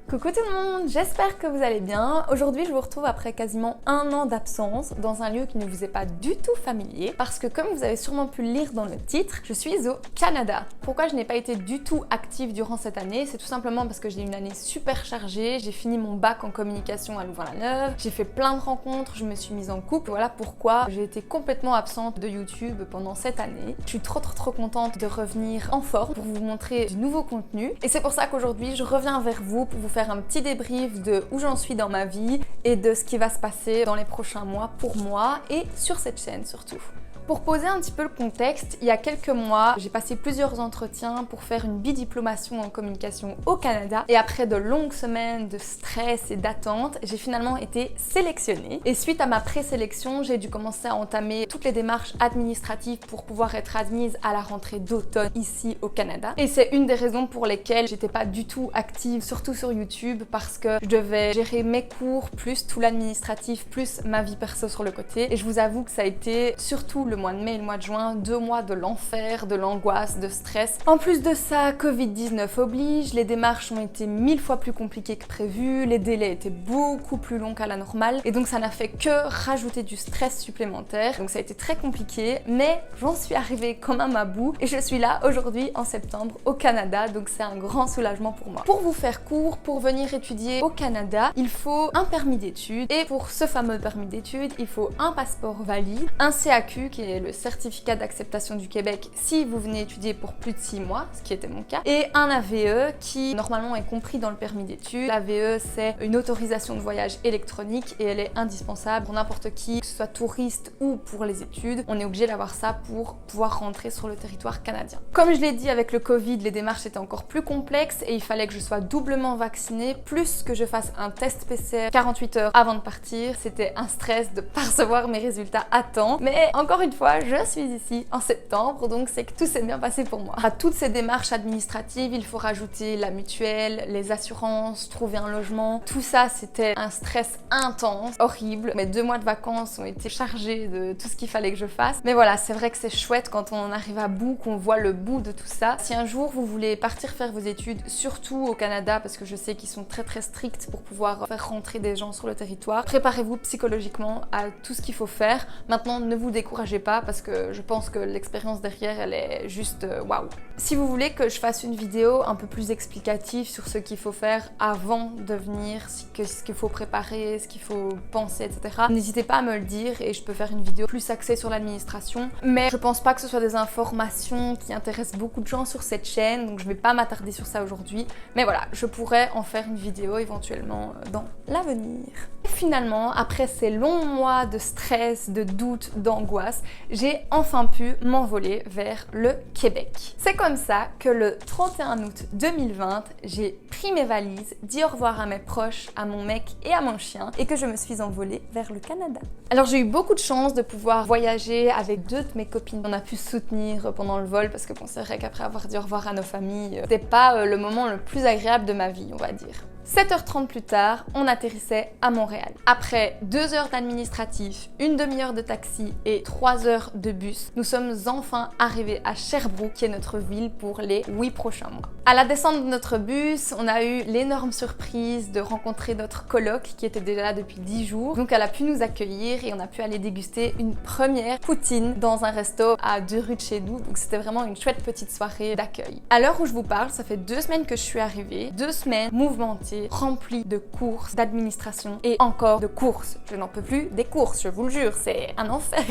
Coucou tout le monde, j'espère que vous allez bien. Aujourd'hui je vous retrouve après quasiment un an d'absence dans un lieu qui ne vous est pas du tout familier parce que comme vous avez sûrement pu le lire dans le titre, je suis au Canada. Pourquoi je n'ai pas été du tout active durant cette année? C'est tout simplement parce que j'ai eu une année super chargée, j'ai fini mon bac en communication à Louvain-la-Neuve, j'ai fait plein de rencontres, je me suis mise en couple, voilà pourquoi j'ai été complètement absente de YouTube pendant cette année. Je suis trop contente de revenir en forme pour vous montrer du nouveau contenu et c'est pour ça qu'aujourd'hui je reviens vers vous pour vous faire un petit débrief de où j'en suis dans ma vie et de ce qui va se passer dans les prochains mois pour moi et sur cette chaîne surtout. Pour poser un petit peu le contexte, il y a quelques mois, j'ai passé plusieurs entretiens pour faire une bidiplomation en communication au Canada et après de longues semaines de stress et d'attente, j'ai finalement été sélectionnée. Et suite à ma présélection, j'ai dû commencer à entamer toutes les démarches administratives pour pouvoir être admise à la rentrée d'automne ici au Canada. Et c'est une des raisons pour lesquelles j'étais pas du tout active, surtout sur YouTube, parce que je devais gérer mes cours, plus tout l'administratif, plus ma vie perso sur le côté. Et je vous avoue que ça a été surtout le mois de mai et le mois de juin, 2 mois de l'enfer, de l'angoisse, de stress. En plus de ça, Covid-19 oblige, les démarches ont été 1000 fois plus compliquées que prévu, les délais étaient beaucoup plus longs qu'à la normale et donc ça n'a fait que rajouter du stress supplémentaire. Donc ça a été très compliqué, mais j'en suis arrivée quand même à bout et je suis là aujourd'hui en septembre au Canada, donc c'est un grand soulagement pour moi. Pour vous faire court, pour venir étudier au Canada, il faut un permis d'études et pour ce fameux permis d'études, il faut un passeport valide, un CAQ qui est le certificat d'acceptation du Québec si vous venez étudier pour plus de 6 mois, ce qui était mon cas, et un AVE qui normalement est compris dans le permis d'études. L'AVE c'est une autorisation de voyage électronique et elle est indispensable pour n'importe qui, que ce soit touriste ou pour les études. On est obligé d'avoir ça pour pouvoir rentrer sur le territoire canadien. Comme je l'ai dit avec le Covid, les démarches étaient encore plus complexes et il fallait que je sois doublement vaccinée, plus que je fasse un test PCR 48 heures avant de partir. C'était un stress de pas recevoir mes résultats à temps, mais encore une fois, je suis ici en septembre, donc c'est que tout s'est bien passé pour moi. À toutes ces démarches administratives, il faut rajouter la mutuelle, les assurances, trouver un logement. Tout ça, c'était un stress intense, horrible. Mes 2 mois de vacances ont été chargés de tout ce qu'il fallait que je fasse. Mais voilà, c'est vrai que c'est chouette quand on arrive à bout, qu'on voit le bout de tout ça. Si un jour vous voulez partir faire vos études, surtout au Canada, parce que je sais qu'ils sont très stricts pour pouvoir faire rentrer des gens sur le territoire, préparez-vous psychologiquement à tout ce qu'il faut faire. Maintenant, ne vous découragez pas parce que je pense que l'expérience derrière elle est juste waouh. Si vous voulez que je fasse une vidéo un peu plus explicative sur ce qu'il faut faire avant de venir, ce qu'il faut préparer, ce qu'il faut penser, etc., n'hésitez pas à me le dire et je peux faire une vidéo plus axée sur l'administration. Mais je pense pas que ce soit des informations qui intéressent beaucoup de gens sur cette chaîne, donc je vais pas m'attarder sur ça aujourd'hui. Mais voilà, je pourrais en faire une vidéo éventuellement dans l'avenir. Finalement, après ces longs mois de stress, de doute, d'angoisse, j'ai enfin pu m'envoler vers le Québec. C'est comme ça que le 31 août 2020, j'ai pris mes valises, dit au revoir à mes proches, à mon mec et à mon chien et que je me suis envolée vers le Canada. Alors j'ai eu beaucoup de chance de pouvoir voyager avec 2 de mes copines. On a pu se soutenir pendant le vol parce que bon, c'est vrai qu'après avoir dit au revoir à nos familles, c'était pas le moment le plus agréable de ma vie, on va dire. 7h30 plus tard, on atterrissait à Montréal. Après 2 heures d'administratif, une demi-heure de taxi et 3 heures de bus, nous sommes enfin arrivés à Sherbrooke, qui est notre ville pour les 8 prochains mois. À la descente de notre bus, on a eu l'énorme surprise de rencontrer notre coloc qui était déjà là depuis 10 jours. Donc elle a pu nous accueillir et on a pu aller déguster une première poutine dans un resto à 2 rues de chez nous. Donc c'était vraiment une chouette petite soirée d'accueil. À l'heure où je vous parle, ça fait 2 semaines que je suis arrivée, 2 semaines mouvementées, rempli de courses, d'administration et encore de courses. Je n'en peux plus des courses, je vous le jure, c'est un enfer.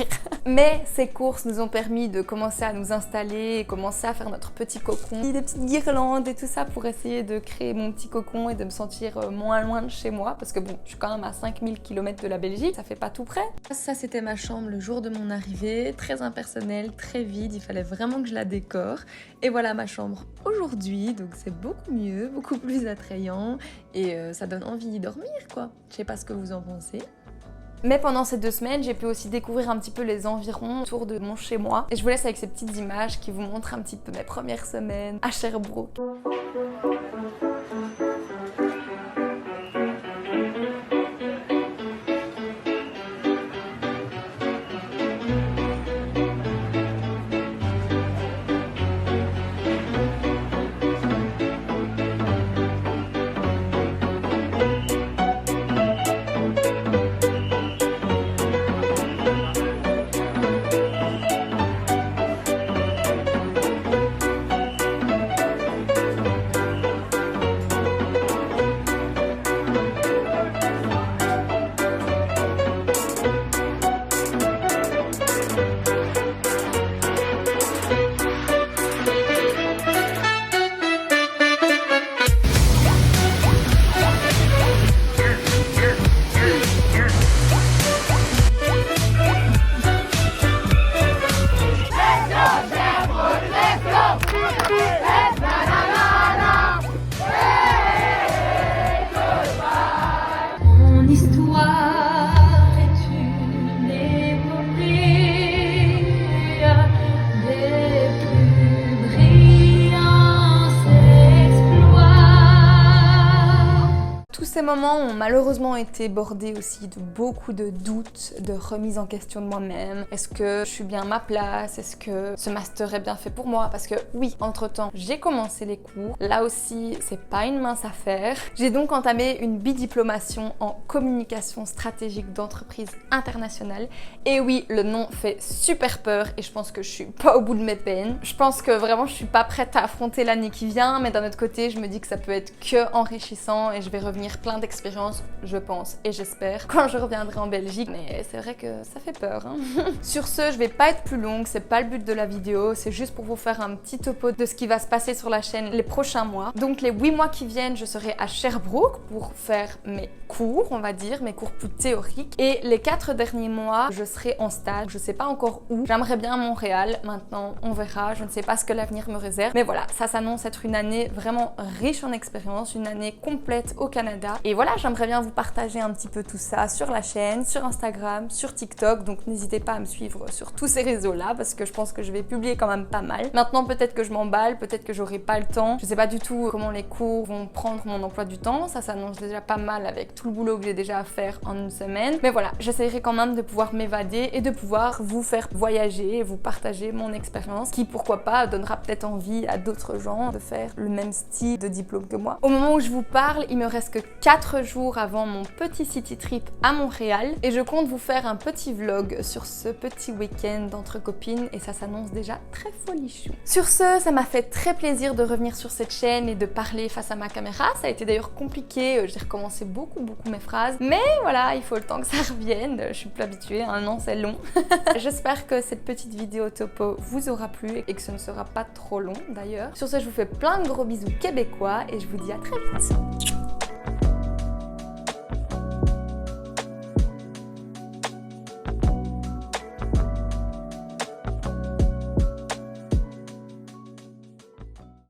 Mais ces courses nous ont permis de commencer à nous installer, commencer à faire notre petit cocon, des petites guirlandes et tout ça pour essayer de créer mon petit cocon et de me sentir moins loin de chez moi parce que bon, je suis quand même à 5000 km de la Belgique, ça fait pas tout près. Ça c'était ma chambre le jour de mon arrivée, très impersonnelle, très vide, il fallait vraiment que je la décore. Et voilà ma chambre aujourd'hui, donc c'est beaucoup mieux, beaucoup plus attrayant et ça donne envie d'y dormir quoi. Je sais pas ce que vous en pensez. Mais pendant ces 2 semaines, j'ai pu aussi découvrir un petit peu les environs autour de mon chez moi. Et je vous laisse avec ces petites images qui vous montrent un petit peu mes premières semaines à Sherbrooke. moments ont malheureusement été bordés aussi de beaucoup de doutes, de remise en question de moi-même. Est-ce que je suis bien à ma place? Est-ce que ce master est bien fait pour moi? Parce que oui, entre-temps, j'ai commencé les cours. Là aussi, c'est pas une mince affaire. J'ai donc entamé une bidiplomation en communication stratégique d'entreprise internationale. Et oui, le nom fait super peur et je pense que je suis pas au bout de mes peines. Je pense que vraiment je suis pas prête à affronter l'année qui vient, mais d'un autre côté, je me dis que ça peut être que enrichissant et je vais revenir plein d'expériences, je pense et j'espère, quand je reviendrai en Belgique. Mais c'est vrai que ça fait peur, hein. Sur ce, je vais pas être plus longue, c'est pas le but de la vidéo, c'est juste pour vous faire un petit topo de ce qui va se passer sur la chaîne les prochains mois. Donc les 8 mois qui viennent, je serai à Sherbrooke pour faire mes cours, on va dire, mes cours plus théoriques. Et les 4 derniers mois, je serai en stage, je sais pas encore où. J'aimerais bien à Montréal, maintenant on verra, je ne sais pas ce que l'avenir me réserve. Mais voilà, ça s'annonce être une année vraiment riche en expérience, une année complète au Canada. Et voilà, j'aimerais bien vous partager un petit peu tout ça sur la chaîne, sur Instagram, sur TikTok. Donc n'hésitez pas à me suivre sur tous ces réseaux-là parce que je pense que je vais publier quand même pas mal. Maintenant, peut-être que je m'emballe, peut-être que j'aurai pas le temps. Je sais pas du tout comment les cours vont prendre mon emploi du temps. Ça s'annonce déjà pas mal avec tout le boulot que j'ai déjà à faire en une semaine. Mais voilà, j'essaierai quand même de pouvoir m'évader et de pouvoir vous faire voyager et vous partager mon expérience qui, pourquoi pas, donnera peut-être envie à d'autres gens de faire le même style de diplôme que moi. Au moment où je vous parle, il me reste que 4 jours avant mon petit city trip à Montréal et je compte vous faire un petit vlog sur ce petit week-end entre copines et ça s'annonce déjà très folichon. Sur ce, ça m'a fait très plaisir de revenir sur cette chaîne et de parler face à ma caméra. Ça a été d'ailleurs compliqué, j'ai recommencé beaucoup mes phrases, mais voilà, il faut le temps que ça revienne. Je suis plus habituée, un an c'est long. J'espère que cette petite vidéo topo vous aura plu et que ce ne sera pas trop long d'ailleurs. Sur ce, je vous fais plein de gros bisous québécois et je vous dis à très vite.